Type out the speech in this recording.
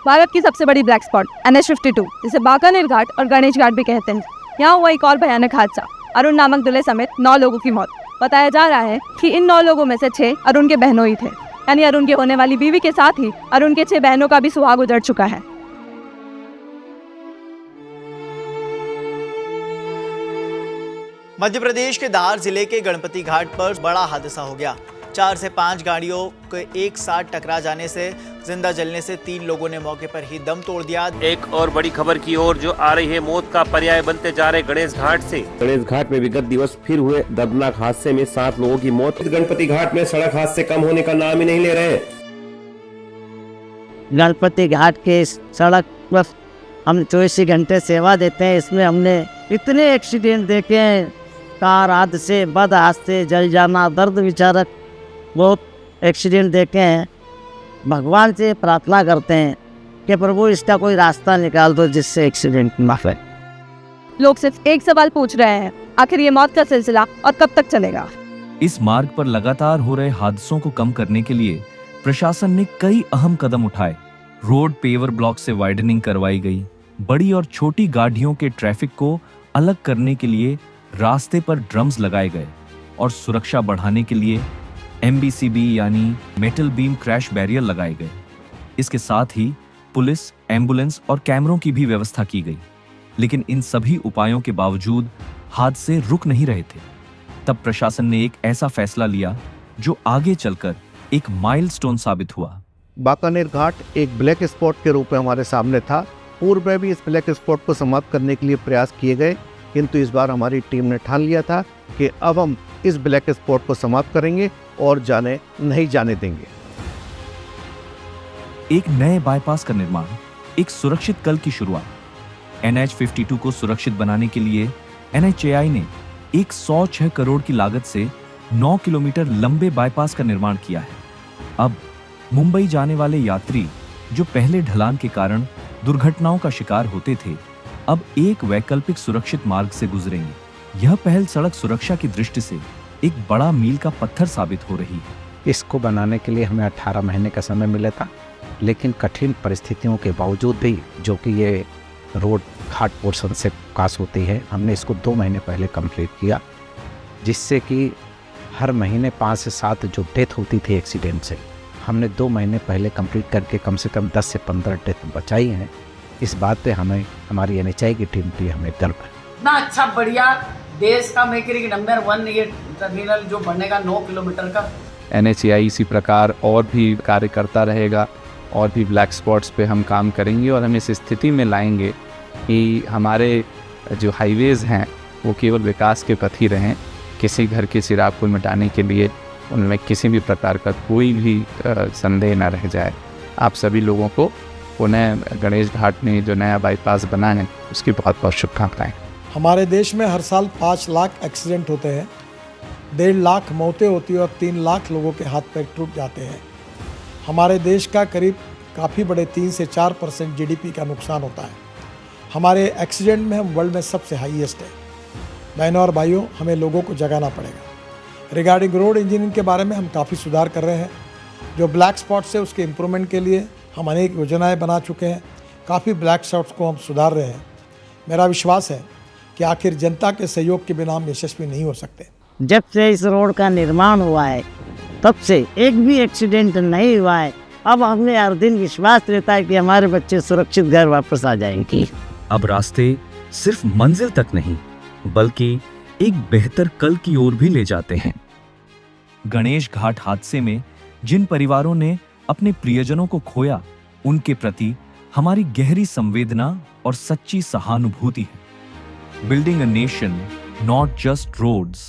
भारत की सबसे बड़ी ब्लैक स्पॉट NH-52 जिसे बांकानेर घाट और गणेश घाट भी कहते हैं, यहाँ हुआ एक और भयानक हादसा। अरुण नामक दूल्हे समेत 9 लोगों की मौत। बताया जा रहा है कि इन 9 लोगों में से 6 अरुण के बहनों ही थे, यानी अरुण के होने वाली बीवी के साथ ही अरुण के 6 बहनों का भी सुहाग उजड़ चुका है। मध्य प्रदेश के धार जिले के गणपति घाट पर बड़ा हादसा हो गया। 4 से 5 गाड़ियों के एक साथ टकरा जाने से जिंदा जलने से 3 लोगों ने मौके पर ही दम तोड़ दिया। एक और बड़ी खबर की ओर जो आ रही है, मौत का पर्याय बनते जा रहे गणेश घाट से। गणेश घाट में विगत दिवस फिर हुए दर्दनाक हादसे में 7 लोगों की मौत। गणपति घाट में सड़क हादसे कम होने का नाम ही नहीं ले रहे। गणपति घाट के सड़क पर हम 24 घंटे सेवा देते हैं। इसमें हमने इतने एक्सीडेंट देखे हैं, कार हादसे, बद हादसे, जल जाना, दर्द विचारक बहुत एक्सीडेंट देखे हैं। भगवान से प्रार्थना करते हैं कि प्रभु इसका कोई रास्ता निकाल दो जिससे एक्सीडेंट ना हो। लोग सिर्फ एक सवाल पूछ रहे हैं, आखिर ये मौत का सिलसिला और कब तक चलेगा? इस मार्ग पर लगातार हो रहे हादसों को कम करने के लिए प्रशासन ने कई अहम कदम उठाए। रोड पेवर ब्लॉक से वाइडनिंग करवाई गई। बड़ी और छोटी गाड़ियों के ट्रैफिक को अलग करने के लिए रास्ते पर ड्रम्स लगाए गए और सुरक्षा बढ़ाने के लिए MBCB यानी मेटल बीम क्रैश बैरियर लगाए गए। इसके साथ ही पुलिस, एम्बुलेंस और कैमरों की भी व्यवस्था की गई। लेकिन इन सभी उपायों के बावजूद हादसे रुक नहीं रहे थे। तब प्रशासन ने एक ऐसा फैसला लिया जो आगे चलकर एक माइलस्टोन साबित हुआ। बांकानेर घाट एक ब्लैक स्पॉट के रूप में हमारे सामने था। पूर्व में भी इस ब्लैक स्पॉट को समाप्त करने के लिए प्रयास किए गए, किंतु इस बार हमारी टीम ने ठान लिया था कि अब हम इस ब्लैक स्पॉट को समाप्त करेंगे और नहीं जाने देंगे। एक नए बाईपास का निर्माण, एक सुरक्षित कल की शुरुआत। NH-52 को सुरक्षित बनाने के लिए NHAI ने 106 करोड़ की लागत से 9 किलोमीटर लंबे बाईपास का निर्माण किया है। अब मुंबई जाने वाले यात्री जो पहले ढलान के कारण दुर्घटनाओं का शिकार होते थे, अब एक वैकल्पिक सुरक्षित मार्ग से गुजरेंगे। यह पहल सड़क सुरक्षा की दृष्टि से एक बड़ा मील का पत्थर साबित हो रही है। इसको बनाने के लिए हमें 18 महीने का समय मिला था, लेकिन कठिन परिस्थितियों के बावजूद भी, जो कि ये रोड घाट पोर्शन से पास होती है, हमने इसको 2 महीने पहले कंप्लीट किया, जिससे कि हर महीने 5 से 7 जो डेथ होती थी एक्सीडेंट से, हमने 2 महीने पहले कंप्लीट करके कम से कम 10 से 15 डेथ बचाई हैं। इस बात पे हमें, हमारी NHAI की टीम पे हमें गर्व है। इतना अच्छा बढ़िया देश का मेकरी नंबर 1 ये टर्मिनल जो बनेगा 9 किलोमीटर का। NHAI इसी प्रकार और भी कार्य करता रहेगा और भी ब्लैक स्पॉट्स पे हम काम करेंगे और हम इस स्थिति में लाएंगे कि हमारे जो हाईवेज़ हैं वो केवल विकास के पथ ही रहें। किसी घर के चिराग को मिटाने के लिए उनमें किसी भी प्रकार का कोई भी संदेह न रह जाए। आप सभी लोगों को पुनः गणेश घाट में जो नया बाईपास बना है उसकी बहुत बहुत शुभकामनाएं। हमारे देश में हर साल 5 लाख एक्सीडेंट होते हैं, 1.5 लाख मौतें होती हैं और 3 लाख लोगों के हाथ पैर टूट जाते हैं। हमारे देश का करीब काफ़ी बड़े 3 से 4% GDP का नुकसान होता है। हमारे एक्सीडेंट में हम वर्ल्ड में सबसे हाईएस्ट है। बहनों और भाइयों, हमें लोगों को जगाना पड़ेगा। रिगार्डिंग रोड इंजीनियरिंग के बारे में हम काफ़ी सुधार कर रहे हैं। जो ब्लैक स्पॉट्स है उसके इम्प्रूवमेंट के लिए हम अनेक योजनाएं बना चुके हैं। काफ़ी ब्लैक स्पॉट्स को हम सुधार रहे हैं। मेरा विश्वास है कि आखिर जनता के सहयोग के बिना हम यशस्वी नहीं हो सकते। जब से इस रोड का निर्माण हुआ है तब से एक भी एक्सीडेंट नहीं हुआ है। अब हमें हर दिन विश्वास रहता है कि हमारे बच्चे सुरक्षित घर वापस आ जाएंगे। अब रास्ते सिर्फ मंजिल तक नहीं बल्कि एक बेहतर कल की ओर भी ले जाते हैं। गणेश घाट हादसे में जिन परिवारों ने अपने प्रियजनों को खोया, उनके प्रति हमारी गहरी संवेदना और सच्ची सहानुभूति है। Building a nation, not just roads.